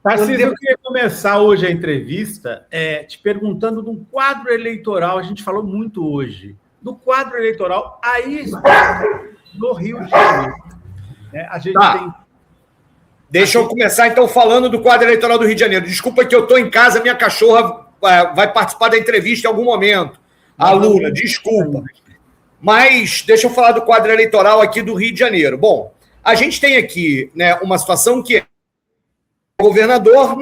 Tarcísio, eu queria começar hoje a entrevista te perguntando de um quadro eleitoral, a gente falou muito hoje, do quadro eleitoral aí no Rio de Janeiro. A gente tem... Deixa eu começar, então, falando do quadro eleitoral do Rio de Janeiro. Desculpa que eu estou em casa, minha cachorra vai participar da entrevista em algum momento. A Luna, desculpa. Mas deixa eu falar do quadro eleitoral aqui do Rio de Janeiro. Bom, a gente tem aqui uma situação que o governador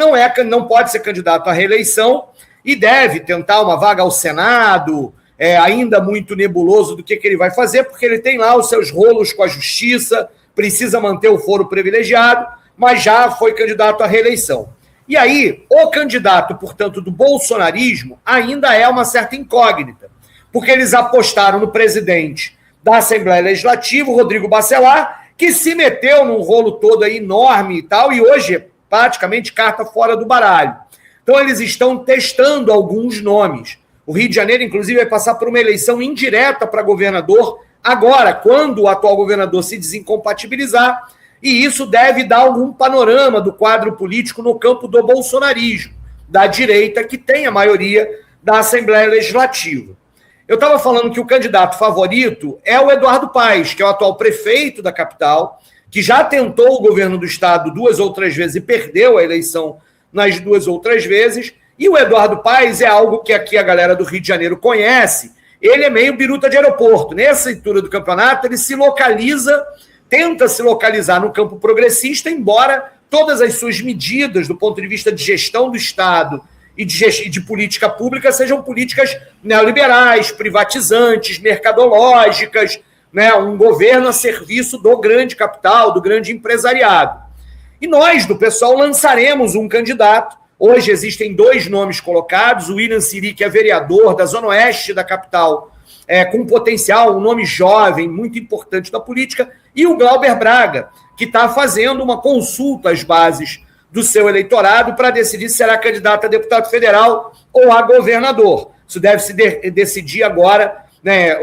não pode ser candidato à reeleição e deve tentar uma vaga ao Senado, ainda muito nebuloso do que ele vai fazer, porque ele tem lá os seus rolos com a justiça, precisa manter o foro privilegiado, mas já foi candidato à reeleição. E aí, o candidato, portanto, do bolsonarismo ainda é uma certa incógnita, porque eles apostaram no presidente da Assembleia Legislativa, o Rodrigo Bacelar, que se meteu num rolo todo aí enorme e tal, e hoje praticamente carta fora do baralho. Então, eles estão testando alguns nomes. O Rio de Janeiro, inclusive, vai passar por uma eleição indireta para governador agora, quando o atual governador se desincompatibilizar, e isso deve dar algum panorama do quadro político no campo do bolsonarismo, da direita, que tem a maioria da Assembleia Legislativa. Eu estava falando que o candidato favorito é o Eduardo Paes, que é o atual prefeito da capital, que já tentou o governo do estado 2 ou 3 vezes e perdeu a eleição nas 2 ou 3 vezes. E o Eduardo Paes é algo que aqui a galera do Rio de Janeiro conhece. Ele é meio biruta de aeroporto. Nessa altura do campeonato, ele tenta se localizar no campo progressista, embora todas as suas medidas do ponto de vista de gestão do Estado e de política pública sejam políticas neoliberais, privatizantes, mercadológicas, um governo a serviço do grande capital, do grande empresariado. E nós, do PSOL, lançaremos um candidato. Hoje existem 2 nomes colocados, o William Siri, que é vereador da Zona Oeste da capital, com potencial, um nome jovem, muito importante da política, e o Glauber Braga, que está fazendo uma consulta às bases do seu eleitorado para decidir se será candidato a deputado federal ou a governador. Isso deve se decidir agora,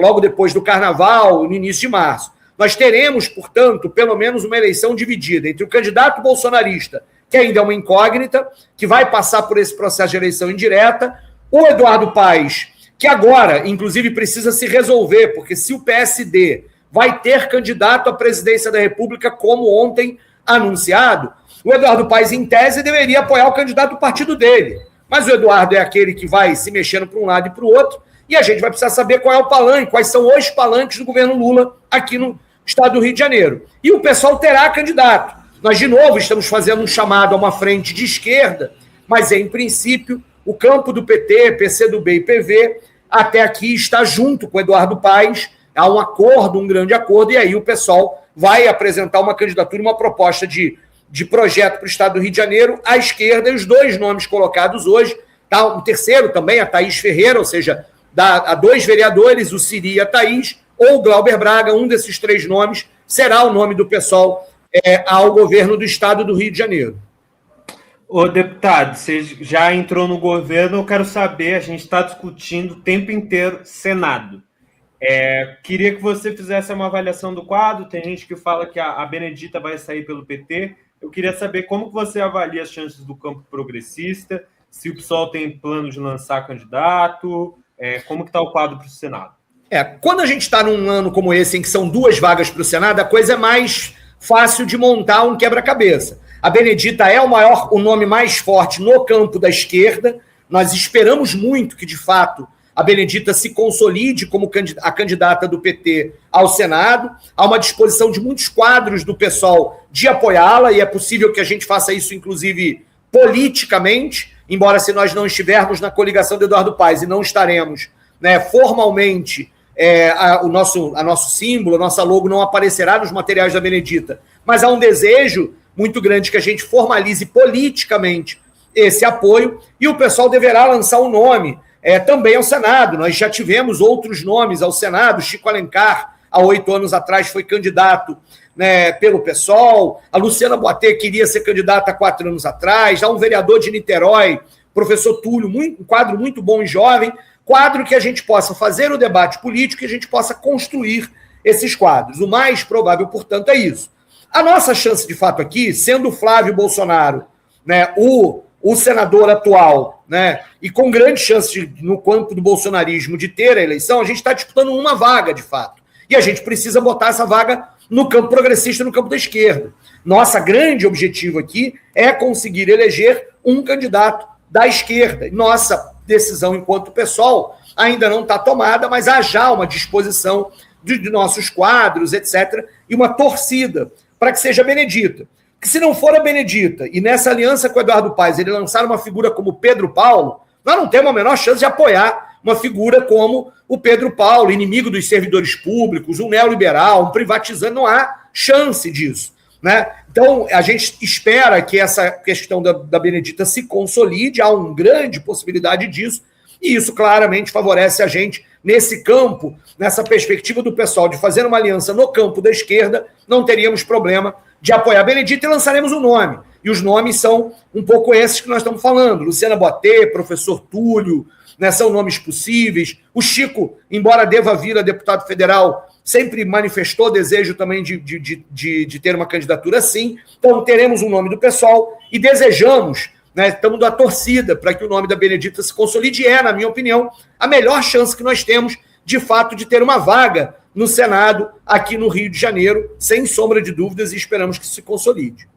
logo depois do Carnaval, no início de março. Nós teremos, portanto, pelo menos uma eleição dividida entre o candidato bolsonarista, que ainda é uma incógnita, que vai passar por esse processo de eleição indireta, o Eduardo Paes, que agora, inclusive, precisa se resolver, porque se o PSD vai ter candidato à presidência da República, como ontem anunciado, o Eduardo Paes, em tese, deveria apoiar o candidato do partido dele. Mas o Eduardo é aquele que vai se mexendo para um lado e para o outro, e a gente vai precisar saber qual é o palanque, quais são os palanques do governo Lula aqui no estado do Rio de Janeiro. E o pessoal terá candidato. Nós, de novo, estamos fazendo um chamado a uma frente de esquerda, mas, em princípio, o campo do PT, PCdoB e PV, até aqui está junto com o Eduardo Paes. Há um acordo, um grande acordo, e aí o pessoal vai apresentar uma candidatura, uma proposta de projeto para o estado do Rio de Janeiro, à esquerda, e os 2 nomes colocados hoje, tá, o terceiro também, a Thaís Ferreira, ou seja, a 2 vereadores, o Siri e a Thaís, ou o Glauber Braga, um desses 3 nomes, será o nome do pessoal ao governo do estado do Rio de Janeiro. Ô, deputado, você já entrou no governo, eu quero saber, a gente está discutindo o tempo inteiro Senado. Queria que você fizesse uma avaliação do quadro, tem gente que fala que a Benedita vai sair pelo PT, eu queria saber como que você avalia as chances do campo progressista, se o PSOL tem plano de lançar candidato, como que está o quadro para o Senado? Quando a gente está num ano como esse, em que são 2 vagas para o Senado, a coisa é mais fácil de montar um quebra-cabeça. A Benedita é o nome mais forte no campo da esquerda. Nós esperamos muito que, de fato, a Benedita se consolide como a candidata do PT ao Senado. Há uma disposição de muitos quadros do PSOL de apoiá-la, e é possível que a gente faça isso, inclusive, politicamente, embora se nós não estivermos na coligação do Eduardo Paes e não estaremos formalmente, o nosso símbolo, a nossa logo não aparecerá nos materiais da Benedita, mas há um desejo muito grande que a gente formalize politicamente esse apoio, e o pessoal deverá lançar um nome também ao Senado. Nós já tivemos outros nomes ao Senado. Chico Alencar, há 8 anos atrás, foi candidato pelo PSOL. A Luciana Boatê queria ser candidata há 4 anos atrás. Há um vereador de Niterói, professor Túlio, um quadro muito bom e jovem, quadro que a gente possa fazer o debate político e a gente possa construir esses quadros. O mais provável, portanto, é isso. A nossa chance, de fato, aqui, sendo o Flávio Bolsonaro né, o senador atual, né, e com grande chance no campo do bolsonarismo de ter a eleição, a gente está disputando uma vaga, de fato. E a gente precisa botar essa vaga no campo progressista, no campo da esquerda. Nossa grande objetivo aqui é conseguir eleger um candidato da esquerda. Nossa decisão enquanto PSOL ainda não está tomada, mas há já uma disposição de nossos quadros, etc., e uma torcida para que seja Benedita. Que se não for a Benedita, e nessa aliança com o Eduardo Paes, ele lançar uma figura como Pedro Paulo, nós não temos a menor chance de apoiar uma figura como o Pedro Paulo, inimigo dos servidores públicos, um neoliberal, um privatizante, não há chance disso, né? Então, a gente espera que essa questão da Benedita se consolide, há uma grande possibilidade disso, e isso claramente favorece a gente nesse campo, nessa perspectiva do pessoal de fazer uma aliança no campo da esquerda, não teríamos problema de apoiar a Benedita e lançaremos um nome. E os nomes são um pouco esses que nós estamos falando. Luciana Boté, professor Túlio, né, são nomes possíveis. O Chico, embora deva vir a deputado federal, sempre manifestou desejo também de ter uma candidatura assim. Então, teremos um nome do pessoal e desejamos, né, estamos da torcida para que o nome da Benedita se consolide. É, na minha opinião, a melhor chance que nós temos, de fato, de ter uma vaga no Senado aqui no Rio de Janeiro, sem sombra de dúvidas, e esperamos que se consolide.